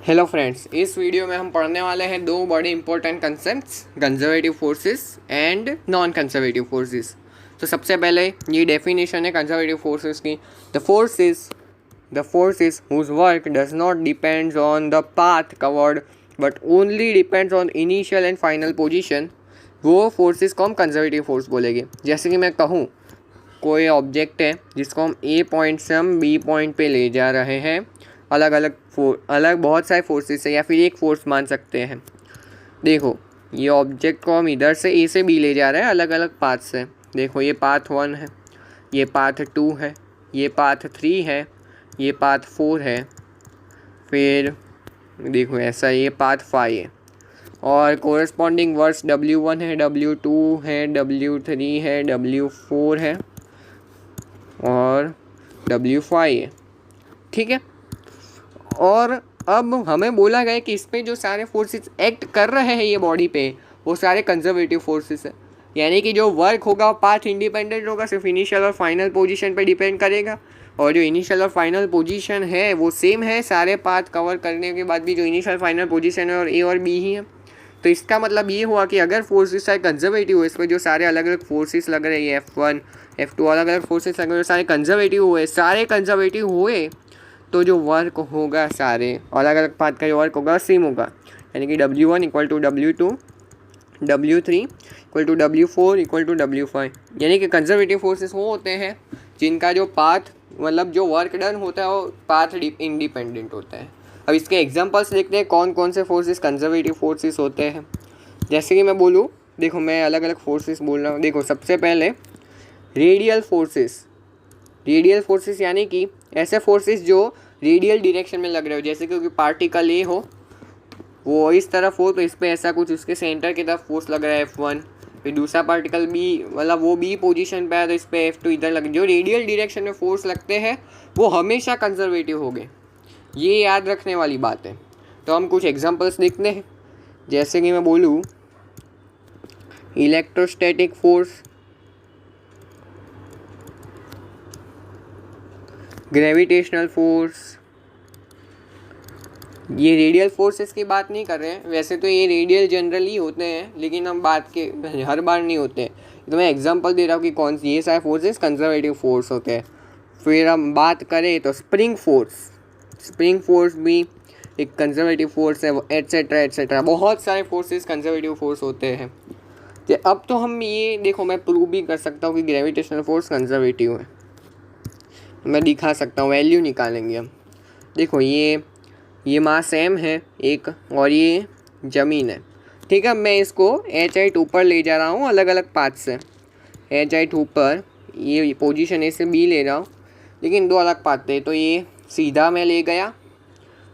Hello friends, इस video में हम पढ़ने वाले हैं दो बड़े important concepts, conservative forces and non conservative forces. तो सबसे पहले ये डेफिनेशन है कंजर्वेटिव फोर्सेस की। The forces whose work does not depends on the path covered but only depends on initial and final position, वो फोर्सेस को हम conservative force बोलेंगे। जैसे कि मैं कहूँ, कोई ऑब्जेक्ट है जिसको हम ए पॉइंट से हम बी पॉइंट पे ले जा रहे हैं, अलग बहुत सारे फोर्सेस है या फिर एक फोर्स मान सकते हैं। देखो, ये ऑब्जेक्ट को हम इधर से ए से बी ले जा रहे हैं अलग अलग पाथ से। देखो, ये पाथ 1 है, ये पाथ 2 है, ये पाथ 3 है, ये पाथ 4 है, फिर देखो ऐसा ये पाथ 5 है। और कोरस्पॉन्डिंग वर्ड्स W1 है, W2 है, W3 है, W4 है और W5 है। ठीक है। और अब हमें बोला गया कि इस पे जो सारे फोर्सेस एक्ट कर रहे हैं ये बॉडी पे, वो सारे कंजर्वेटिव फोर्सेस है। यानी कि जो वर्क होगा वो पाथ इंडिपेंडेंट होगा, सिर्फ इनिशियल और फाइनल पोजीशन पे डिपेंड करेगा। और जो इनिशियल और फाइनल पोजीशन है वो सेम है सारे पाथ कवर करने के बाद भी, जो इनिशियल फाइनल पोजीशन है और ए और बी ही है। तो इसका मतलब ये हुआ कि अगर फोर्सेस सारे कंजर्वेटिव हुए, इस पर जो सारे अलग अलग फोर्सेस लग रहे हैं, F1 F2 अलग अलग फोर्सेस लग रहे हैं, सारे कंजर्वेटिव हुए तो जो वर्क होगा सारे अलग अलग पाथ का जो वर्क होगा सेम होगा। यानी कि W1 equal to W2, W3 equal to W4 equal to W5। यानी कि कंजर्वेटिव फोर्सेस वो होते हैं जिनका जो पाथ मतलब जो वर्क डन होता है वो पाथ इंडिपेंडेंट होता है। अब इसके एग्जांपल्स देखते हैं कौन कौन से फोर्सेस कंजर्वेटिव फोर्सेस होते हैं। जैसे कि मैं बोलूँ, देखो मैं अलग अलग फोर्सेस बोल रहा हूँ। देखो, सबसे पहले रेडियल फोर्सेस यानी कि ऐसे फोर्सेस जो रेडियल डायरेक्शन में लग रहे हो। जैसे कि पार्टिकल ए हो, वो इस तरफ हो तो इस पर ऐसा कुछ उसके सेंटर की तरफ फोर्स लग रहा है F1। फिर दूसरा पार्टिकल बी, मतलब वो बी पोजीशन पे है तो इस पर F2 इधर लग। जो रेडियल डायरेक्शन में फोर्स लगते हैं वो हमेशा कंजर्वेटिव हो गए, ये याद रखने वाली बात है। तो हम कुछ एग्जांपल्स देखते हैं। जैसे कि मैं बोलूँ, इलेक्ट्रोस्टैटिक फोर्स, ग्रेविटेशनल फोर्स। ये रेडियल फोर्सेस की बात नहीं कर रहे हैं, वैसे तो ये रेडियल जनरली होते हैं, लेकिन हम बात के हर बार नहीं होते। तो मैं एग्जांपल दे रहा हूँ कि कौन सी ये सारे फोर्सेस कंजर्वेटिव फोर्स होते हैं। फिर हम बात करें तो स्प्रिंग फोर्स भी एक कंजर्वेटिव फोर्स है, एट्सेट्रा एट्सेट्रा। बहुत सारे फोर्सेस कंजर्वेटिव फोर्स होते हैं। तो अब तो हम ये देखो, मैं प्रूव भी कर सकता हूँ कि ग्रेविटेशनल फोर्स कंजर्वेटिव है। मैं दिखा सकता हूँ, वैल्यू निकालेंगे हम। देखो, ये मास m है एक, और ये ज़मीन है। ठीक है, मैं इसको H ऊपर ले जा रहा हूँ अलग अलग पाथ से। H ऊपर, ये पोजीशन A से B ले रहा हूँ, लेकिन दो अलग पाथ थे तो ये सीधा मैं ले गया।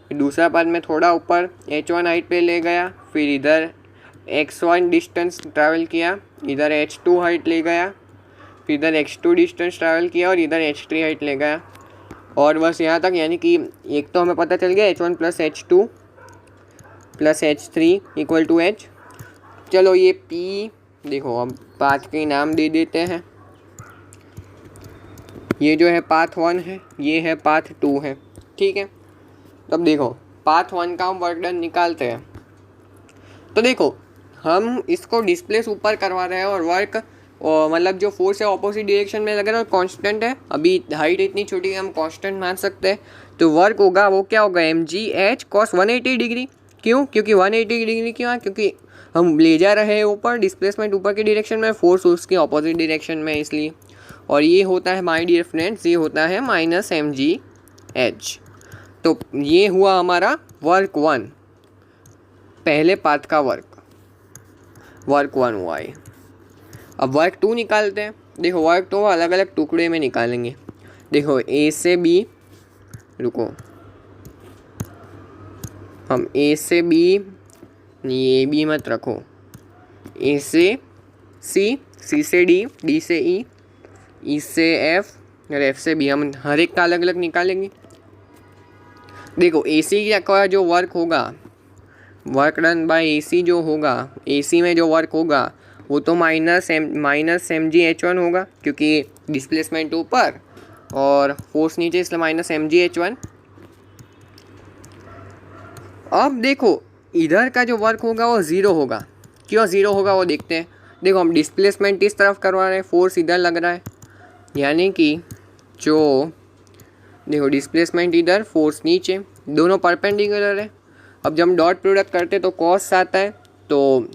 फिर दूसरा पाथ में थोड़ा ऊपर H1 हाइट पे ले गया, फिर इधर x1 डिस्टेंस ट्रैवल किया, इधर H2 हाइट ले गया, फिर इधर x2 डिस्टेंस ट्रैवल किया और इधर H3 हाइट ले गया। और बस यहाँ तक। यानी कि एक तो हमें पता चल गया H1 plus H2 plus H3 equal to H। चलो ये P, देखो हम पाथ के नाम दे देते हैं। ये जो है पाथ 1 है, ये है पाथ 2 है। ठीक है, तब देखो पाथ 1 का हम वर्क डन निकालते हैं। तो देखो, हम इसको डिस्प्लेस ऊपर करवा रहे हैं और वर्क और मतलब जो फोर्स है ऑपोजिट डायरेक्शन में लग रहा है और कांस्टेंट है। अभी हाइट इतनी छोटी है, हम कांस्टेंट मान सकते हैं। तो वर्क होगा वो क्या होगा, mgh cos 180 डिग्री। क्यों? क्योंकि 180 डिग्री क्यों? क्योंकि हम ले जा रहे हैं ऊपर, डिस्प्लेसमेंट ऊपर की डायरेक्शन में, फोर्स उसकी ऑपोजिट डायरेक्शन में, इसलिए। और ये होता है माय डियर फ्रेंड्स, ये होता है -mgh। तो ये हुआ हमारा वर्क 1, पहले पाथ का वर्क 1 हुआ है। अब वर्क 2 निकालते हैं। देखो, वर्क 2 अलग अलग टुकड़े में निकालेंगे। देखो A से B, रुको, हम A से B, ये B मत रखो, A से C, C से D, D से E, E से F और F से B, हम हर एक का अलग अलग निकालेंगे। देखो AC का जो वर्क होगा, वर्क डन बाय AC जो होगा, AC में जो वर्क होगा वो तो माइनस mgh1 होगा, क्योंकि डिस्प्लेसमेंट ऊपर और फोर्स नीचे, इसलिए -mgh1। अब देखो इधर का जो वर्क होगा वो ज़ीरो होगा। क्यों ज़ीरो होगा वो देखते हैं। देखो हम डिस्प्लेसमेंट इस तरफ करवा रहे हैं, फोर्स इधर लग रहा है, यानी कि जो देखो डिस्प्लेसमेंट इधर, फोर्स नीचे, दोनों परपेंडिकुलर है। अब जब हम डॉट प्रोडक्ट करते हैं तो कॉस आता है, तो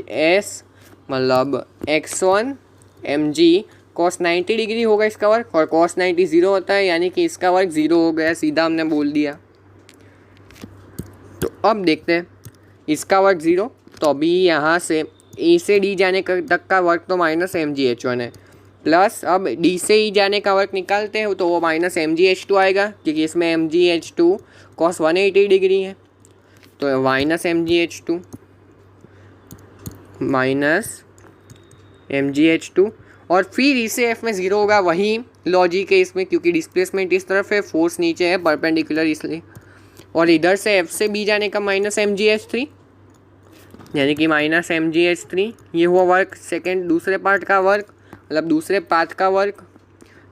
एस मतलब x1 mg कॉस 90 डिग्री होगा इसका वर्क, और कॉस 90 ज़ीरो होता है, यानी कि इसका वर्क ज़ीरो हो गया, सीधा हमने बोल दिया। तो अब देखते हैं इसका वर्क ज़ीरो, तो अभी यहाँ से ए से डी जाने तक का वर्क तो माइनस mgh1 है, प्लस अब डी से ई जाने का वर्क निकालते हैं तो वो माइनस mgh2 आएगा, क्योंकि इसमें mgh2 कॉस 180 डिग्री है, तो माइनस mgh2 माइनस mgh2, और फिर इसे एफ में ज़ीरो होगा। वही लॉजिक है इसमें, क्योंकि डिस्प्लेसमेंट इस तरफ है, फोर्स नीचे है परपेंडिकुलर इसलिए, और इधर से एफ से बी जाने का माइनस mgh3, यानी कि माइनस mgh3। ये हुआ वर्क सेकेंड, दूसरे पार्ट का वर्क, मतलब दूसरे पाथ का वर्क,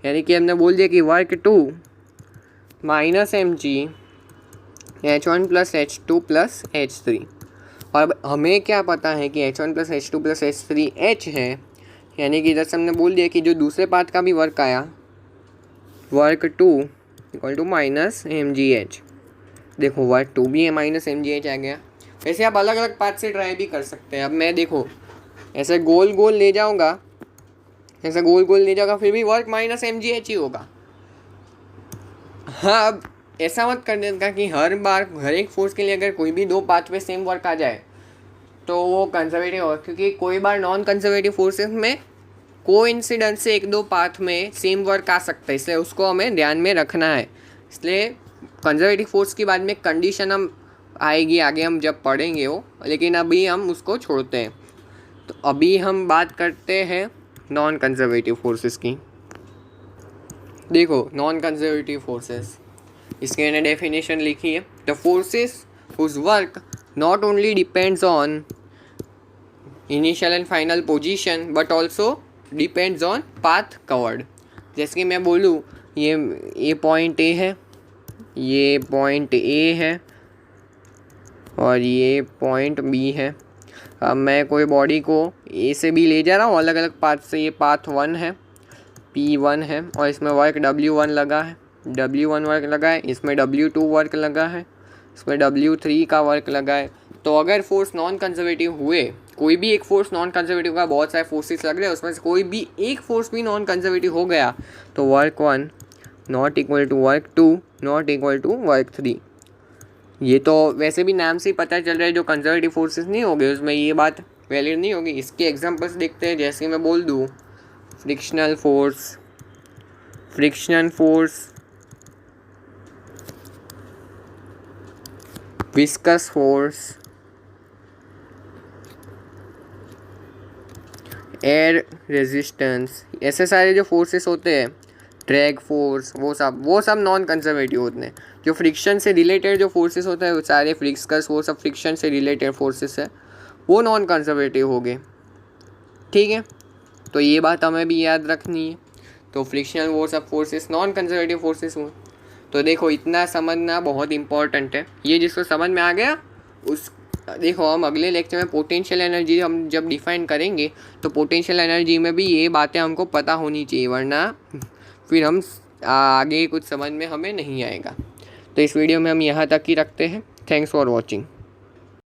यानी कि हमने बोल दिया कि work 2 minus mgh1 plus h2 plus h3। और अब हमें क्या पता है कि h1 plus h2 plus h3 h है, यानी कि इधर से हमने बोल दिया कि जो दूसरे पार्ट का भी वर्क आया, work 2 equal to minus mgh। देखो वर्क 2 भी है, माइनस mgh आ गया। वैसे आप अलग अलग पार्ट से ट्राई भी कर सकते हैं। अब मैं देखो ऐसे गोल गोल ले जाऊंगा, ऐसा गोल गोल ले जाऊंगा, फिर भी वर्क माइनस mgh ही होगा। हाँ, अब ऐसा मत कर देगा कि हर बार हर एक फोर्स के लिए अगर कोई भी दो पाथ पे सेम वर्क आ जाए तो वो कंजर्वेटिव होगा, क्योंकि कोई बार नॉन कंजर्वेटिव फोर्सेस में कोइंसिडेंस से एक दो पाथ में सेम वर्क आ सकता है, इसलिए उसको हमें ध्यान में रखना है। इसलिए कंजर्वेटिव फोर्स की बाद में कंडीशन हम आएगी आगे हम जब पढ़ेंगे वो, लेकिन अभी हम उसको छोड़ते हैं। तो अभी हम बात करते हैं नॉन कंजर्वेटिव फोर्सेस की। देखो नॉन कंजर्वेटिव फोर्सेस, इसके मैंने डेफिनेशन लिखी है, the forces whose work not only depends on initial and final position but also depends on path covered. जैसे कि मैं बोलूँ ये पॉइंट ए है, ये पॉइंट ए है, और ये पॉइंट बी है। अब मैं कोई बॉडी को ए से बी ले जा रहा हूँ अलग अलग पाथ से, ये पाथ 1 है, P1 है, और इसमें वर्क W1 लगा है, W1 वर्क लगा है, इसमें W2 वर्क लगा है, इसमें W3 का वर्क लगा है। तो अगर फोर्स नॉन कंजर्वेटिव हुए, कोई भी एक फोर्स नॉन कंजर्वेटिव का, बहुत सारे फोर्सेस लग रहे हैं उसमें से कोई भी एक फोर्स भी नॉन कंजर्वेटिव हो गया, तो work 1 not equal to work 2 not equal to work 3। ये तो वैसे भी नाम से ही पता चल रहा है, जो कंजर्वेटिव फोर्सेस नहीं हो गए उसमें ये बात वैलिड नहीं होगी। इसके एग्जांपल्स देखते हैं। जैसे मैं बोल दूँ frictional force, viscous force, air resistance, ऐसे सारे जो फोर्सेस होते हैं, ड्रैग फोर्स, वो सब नॉन कंजर्वेटिव होते हैं। जो फ्रिक्शन से रिलेटेड जो फोर्सेस होते हैं वो सारे विस्कस, वो सब फ्रिक्शन से रिलेटेड फोर्सेस है, वो नॉन कंजर्वेटिव हो गए। ठीक है, तो ये बात हमें भी याद रखनी है। तो फ्रिक्शनल वो सब फोर्सेस नॉन कंजर्वेटिव फोर्सेस हुए। तो देखो इतना समझना बहुत इंपॉर्टेंट है। ये जिसको समझ में आ गया उस देखो हम अगले लेक्चर में पोटेंशियल एनर्जी हम जब डिफाइन करेंगे तो पोटेंशियल एनर्जी में भी ये बातें हमको पता होनी चाहिए, वरना फिर हम आगे कुछ समझ में हमें नहीं आएगा। तो इस वीडियो में हम यहाँ तक ही रखते हैं। Thanks for watching.